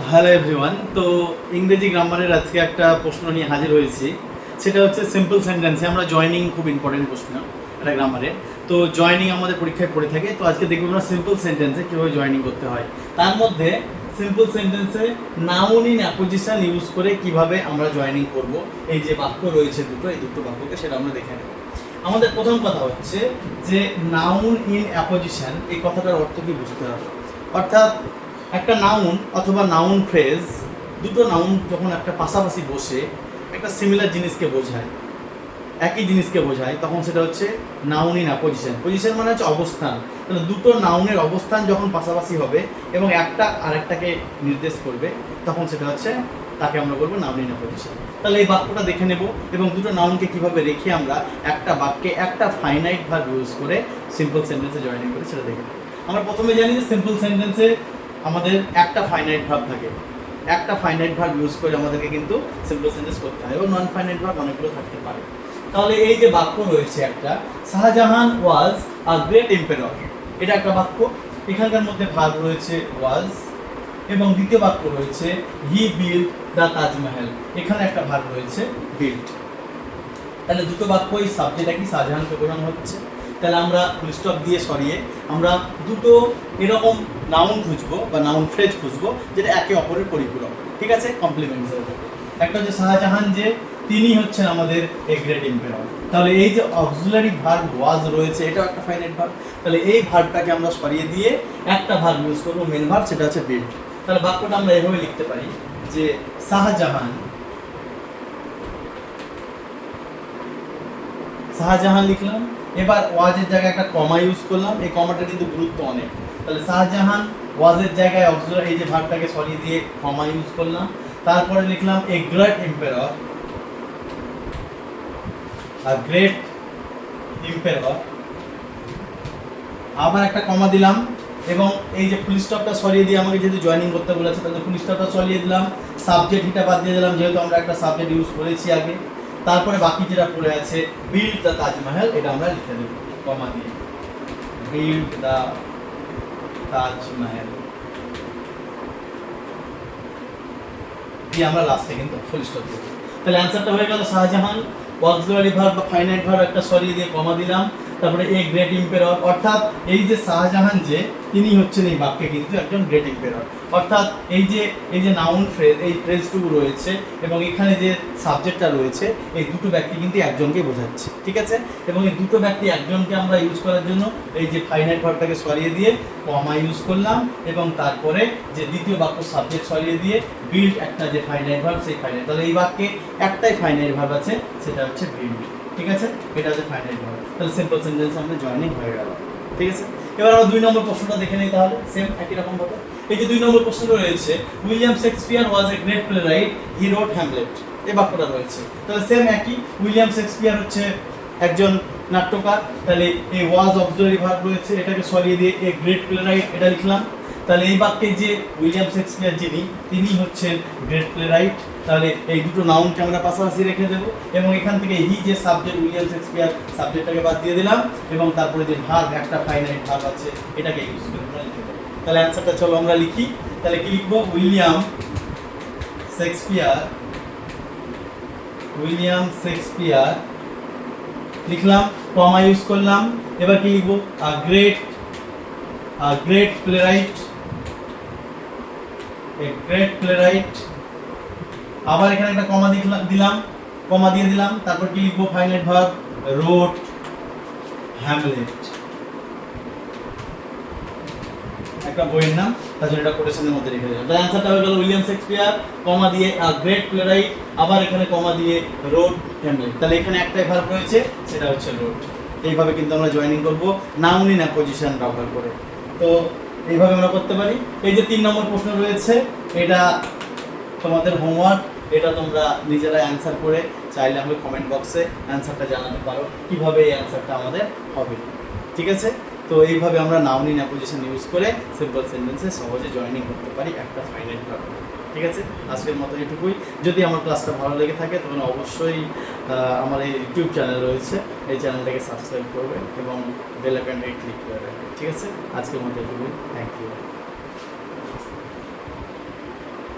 Hello everyone. তো ইংরেজি গ্রামারের আজকে একটা প্রশ্ন নিয়ে হাজির হয়েছি। সেটা হচ্ছে সিম্পল সেন্টেন্সে আমরা জয়নিং খুব ইম্পর্টেন্ট প্রশ্ন একটা গ্রামারে। তো জয়নিং আমাদের পরীক্ষায় পড়ে থাকে। তো আজকে দেখবো আমরা সিম্পল সেন্টেন্সে কীভাবে জয়নিং করতে হয়। তার মধ্যে সিম্পল সেন্টেন্সে নাউন ইন অ্যাপোজিশন ইউজ করে কিভাবে আমরা জয়নিং করব, এই যে বাক্য রয়েছে দুটো, এই দুটো বাক্যকে সেটা আমরা দেখে নেব। আমাদের প্রথম কথা হচ্ছে যে নাউন ইন অ্যাপোজিশন, এই কথাটার অর্থ কি বুঝতে হবে। অর্থাৎ একটা নাউন অথবা নাউন ফ্রেজ, দুটো নাউন যখন একটা পাশাপাশি বসে একটা সিমিলার জিনিসকে বোঝায়, একই জিনিসকে বোঝায়, তখন সেটা হচ্ছে নাউন ইন অ্যাপোজিশন। পজিশন মানে হচ্ছে অবস্থান। তাহলে দুটো নাউনের অবস্থান যখন পাশাপাশি হবে এবং একটা আরেকটাকে নির্দেশ করবে, তখন সেটা হচ্ছে তাকে আমরা বলবো নাউন ইন অ্যাপোজিশন। তাহলে এই বাক্যটা দেখে নেব এবং দুটো নাউনকে কিভাবে রেখে আমরা একটা বাক্যে একটা ফাইনাইট ভার্ব ইউজ করে সিম্পল সেন্টেন্সে জয়েনিং করে সেটা দেখে নেব। আমরা প্রথমে জানি যে সিম্পল সেন্টেন্সে আমাদের একটা ফাইনাইট ভার্ব থাকে। একটা ফাইনাইট ভার্ব ইউজ করে আমাদেরকে কিন্তু সিম্পল সেন্টেন্স করতে হয় এবং নন ফাইনাইট ভার্ব অনেকগুলো থাকতে পারে। তাহলে এই যে বাক্য রয়েছে একটা, শাহজাহান ওয়াজ আ গ্রেট এম্পায়ার, এটা একটা বাক্য। এখানকার মধ্যে ভার্ব রয়েছে ওয়াজ এবং দ্বিতীয় বাক্য রয়েছে হি বিল্ড দ্য তাজমহল, এখানে একটা ভার্ব রয়েছে বিল্ড। তাহলে দুটো বাক্যই সাবজেক্ট একই, শাহজাহানকে বোঝানো হচ্ছে। তাহলে আমরা ফুল স্টপ দিয়ে সরিয়ে আমরা দুটো এরকম নাউন খুঁজবো বা নাউন ফ্রেজ খুঁজবো যেটা একে অপরের পরিপূরক, ঠিক আছে, কমপ্লিমেন্ট হিসেবে। একটা হচ্ছে শাহজাহান যে তিনি হচ্ছেন আমাদের এ গ্রেট এম্পায়ার। তাহলে এই যে অক্সিলারি ভার্ব ওয়াজ রয়েছে, এটাও একটা ফাইনাইট ভার্ব। তাহলে এই ভার্বটাকে আমরা সরিয়ে দিয়ে একটা ভার্ব ইউজ করবো, মেন ভার্ব, সেটা হচ্ছে বিল্ড। তাহলে বাক্যটা আমরা এভাবে লিখতে পারি যে শাহজাহান লিখলাম, এবার ওয়াজের জায়গায় একটা কমা ইউজ করলাম, এই কমাটা কিন্তু গুরুত্ব অনেক। তাহলে শাহজাহান ওয়াজের জায়গায় অক্সিলারি এই যে ভার্বটাকে সরিয়ে দিয়ে কমা ইউজ করলাম। তারপরে লিখলাম এ গ্রেট এম্পায়ার, আবার একটা কমা দিলাম এবং এই যে ফুল স্টপটা সরিয়ে দিয়ে আমাকে যেহেতু জয়েনিং করতে বলেছে, তাহলে ফুল স্টপটা সরিয়ে দিলাম, সাবজেক্ট হিটা বাদ দিয়ে দিলাম যেহেতু আমরা একটা সাবজেক্ট ইউজ করেছি আগে। তারপরে বাকি যেটা পড়ে আছে বিল্ড দ্য তাজমহল, এটা আমরা লিখে দেব কমা দিয়ে, বিল্ড দ্য তাজমহল দিয়ে আমরা লাস্টে কিন্তু ফুল স্টপ দেব। তাহলে অ্যান্সারটা হয়ে গেল শাহজাহান, অক্সিলারি ভার্ব বা ফাইনাইট ভার্ব একটা সরিয়ে দিয়ে কমা দিলাম, তারপরে এ গ্রেট এম্পায়ার। অর্থাৎ এই যে শাহজাহান যে তিনি হচ্ছেন এই বাক্যে কিন্তু একজন গ্রেট এম্পায়ার। অর্থাৎ এই যে নাউন ফ্রেজ, এই ফ্রেজটুকু রয়েছে এবং এখানে যে সাবজেক্টটা রয়েছে, এই দুটো ব্যক্তি কিন্তু একজনকে বোঝাচ্ছে, ঠিক আছে। এবং এই দুটো ব্যক্তি একজনকে আমরা ইউজ করার জন্য এই যে ফাইনাইট ভার্বটাকে সরিয়ে দিয়ে কমা ইউজ করলাম এবং তারপরে যে দ্বিতীয় বাক্য সাবজেক্ট সরিয়ে দিয়ে বিল্ড একটা যে ফাইনাইট ভার্ব, সেই ফাইনাইট। তাহলে এই বাক্যে একটাই ফাইনাইট ভার্ব আছে, সেটা হচ্ছে বিল্ড, ঠিক আছে, এটা হচ্ছে ফাইনাইট ভার্ব। তাহলে সিম্পল সেন্টেন্স আমাদের জয়েনিং হয়ে গেল, ঠিক আছে। এবার আমরা 2 নম্বর প্রশ্নটা দেখে নিই, তাহলে সেম একই রকম ভাবে। এই যে 2 নম্বর প্রশ্নটা রয়েছে, William Shakespeare was a great playwright, he wrote Hamlet, এই বাক্যটা রয়েছে। তাহলে সেম একই, উইলিয়াম শেক্সপিয়ার হচ্ছে একজন নাট্যকার। তাহলে এই ওয়াজ অক্সিলারি ভার্ব রয়েছে, এটাকে সরিয়ে দিয়ে এ গ্রেট প্লেরাইট এটা লিখলাম। তাহলে এই বাক্যে যে উইলিয়াম শেক্সপিয়ার যিনি, তিনি হচ্ছেন গ্রেট প্লেরাইট। তাহলে এই দুটো নাউনকে আমরা পাশাপাশি রেখে দেবো এবং এখান থেকে হি যে সাবজেক্ট, উইলিয়াম শেক্সপিয়ার সাবজেক্টটাকে বাদ দিয়ে দিলাম এবং তারপরে যে ভার্ব, একটা ফাইনাইট ভার্ব আছে, এটাকে ইউজ করে আমরা লিখে দেবো। তাহলে অ্যান্সারটা চলো আমরা লিখি। তাহলে কি লিখবো, উইলিয়াম শেক্সপিয়ার লিখলাম, কমা ইউজ করলাম। এবার কি লিখবো, গ্রেট প্লেরাইট, আবার এখানে একটা কমা দিলাম, কমা দিয়ে দিলাম, তারপর কি লিখবো, ফাইনাইট ভার্ব, রোট হ্যামলেট, একটা বইয়ের নাম, তার জন্য এটা কোটেশনের মধ্যে রেখে দিলাম। তাহলে অ্যান্সারটা হয়ে গেল উইলিয়াম শেক্সপিয়ার, কমা দিয়ে গ্রেট প্লেরাইট, আবার এখানে কমা দিয়ে রোট হ্যামলেট। তাহলে এখানে একটাই ভার্ব রয়েছে, সেটা হচ্ছে রোট। এইভাবে কিন্তু আমরা জয়েনিং করব নাউন ইন অ্যাপোজিশন ব্যবহার করে। তো এইভাবে আমরা করতে পারি। এই যে 3 নম্বর প্রশ্ন রয়েছে, এটা তোমাদের হোমওয়ার্ক, এটা তোমরা নিজেরা অ্যান্সার করে চাইলে আমাকে কমেন্ট বক্সে অ্যান্সারটা জানাতে পারো কিভাবে এই অ্যান্সারটা আমাদের হবে, ঠিক আছে। তো এইভাবে আমরা নাউন ইন অ্যাপোজিশন ইউজ করে সিম্পল সেন্টেন্সে সহজে জয়েনিং করতে পারি একটা ফাইনাইট ভার্ব, ঠিক আছে। আজকের মতো এটুকুই। যদি আমার ক্লাসটা ভালো লেগে থাকে তাহলে অবশ্যই আমার এই ইউটিউব চ্যানেল রয়েছে, এই চ্যানেলটাকে সাবস্ক্রাইব করবে এবং বেল আইকনটাকে ক্লিক করে রাখবে, ঠিক আছে। আজকের মতো এটুকুই, থ্যাংক ইউ।